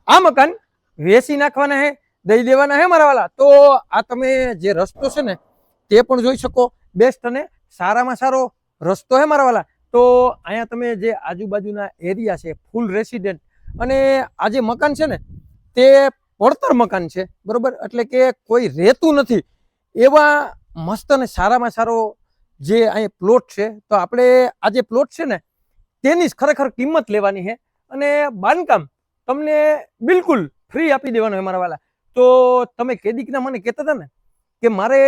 આ મકાન વેચી નાખવાના હે, દઈ દેવાના હે મારા વાલા. તો આ તમે જે રસ્તો છે ને તે પણ જોઈ શકો, બેસ્ટ અને સારામાં સારો રસ્તો હે મારા વાલા. તો અહીંયા તમે જે આજુબાજુના એરિયા છે ફૂલ રેસિડેન્ટ, અને આ જે મકાન છે ને તે પડતર મકાન છે, બરોબર. એટલે કે કોઈ રહેતું નથી એવા મસ્ત અને સારામાં સારો જે અહીંયા પ્લોટ છે. તો આપણે આ જે પ્લોટ છે ને તેની જ ખરેખર કિંમત લેવાની છે, અને બાંધકામ તમને બિલકુલ ફ્રી આપી દેવાનું છે મારા વાલા. તો તમે કેદીકના મને કહેતા હતા ને કે મારે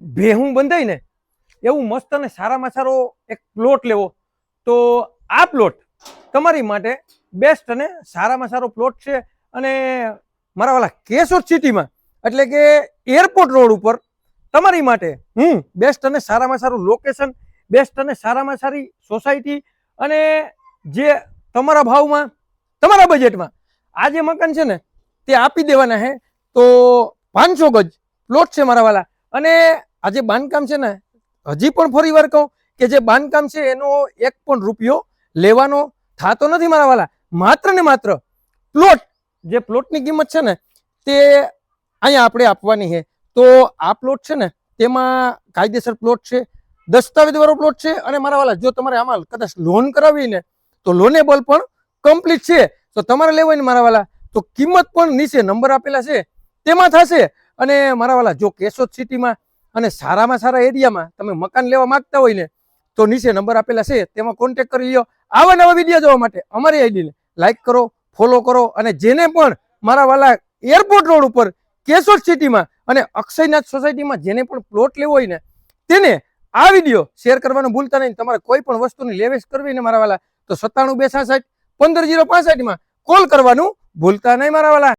ભેહું બંધાય ને એવું મસ્ત અને સારામાં સારો એક પ્લોટ લેવો, તો આ પ્લોટ તમારી માટે બેસ્ટ અને સારામાં સારો પ્લોટ છે. અને મારા વાલા કેશોદ સિટીમાં એટલે કે એરપોર્ટ રોડ ઉપર તમારી માટે બેસ્ટ અને સારામાં સારું લોકેશન, બેસ્ટ અને સારામાં સારી સોસાયટી, અને જે તમારા ભાવમાં તમારા બજેટમાં આ જે મકાન છે ને તે આપી દેવાના છે. તો 500 ગજ પ્લોટ છે મારા વાલા. અને આ જે બાંધકામ છે ને, હજી પણ ફરી વાર કહું કે જે બાંધકામ છે એનો 1 પણ રૂપિયો લેવાનો થતો નથી મારા વાલા. માત્ર ને માત્ર પ્લોટ, જે પ્લોટની કિંમત છે ને તે અહીંયા આપણે આપવાની છે. તો આ પ્લોટ છે ને તેમાં કાયદેસર પ્લોટ છે, દસ્તાવેજ વાળો પ્લોટ છે. અને મારા વાલા જો તમારે આમાં કદાચ લોન કરાવી ને તો લોનેબલ પણ કમ્પ્લીટ છે. તો તમારે લેવાય ને મારા વાલા તો કિંમત પણ નીચે નંબર આપેલા છે તેમાં થશે. અને મારા વાલા જો કેશોદ સિટીમાં અને સારામાં સારા એરિયામાં તમે મકાન લેવા માંગતા હોય ને તો નીચે નંબર આપેલા છે તેમાં કોન્ટેક્ટ કરી લો. આવા નવા વિડીયો જોવા માટે અમારી આઈડીને લાઈક કરો, ફોલો કરો. અને જેને પણ મારા વાલા એરપોર્ટ રોડ ઉપર કેશોદ સિટીમાં અને અક્ષયનાથ સોસાયટીમાં જેને પણ પ્લોટ લેવો હોય ને તેને આ વિડીયો શેર કરવાનું ભૂલતા નહીં. તમારે કોઈ પણ વસ્તુની લેવેચ કરવી ને મારા વાલા તો 97 266 15 065 માં કોલ કરવાનું ભૂલતા નહીં મારા વાલા.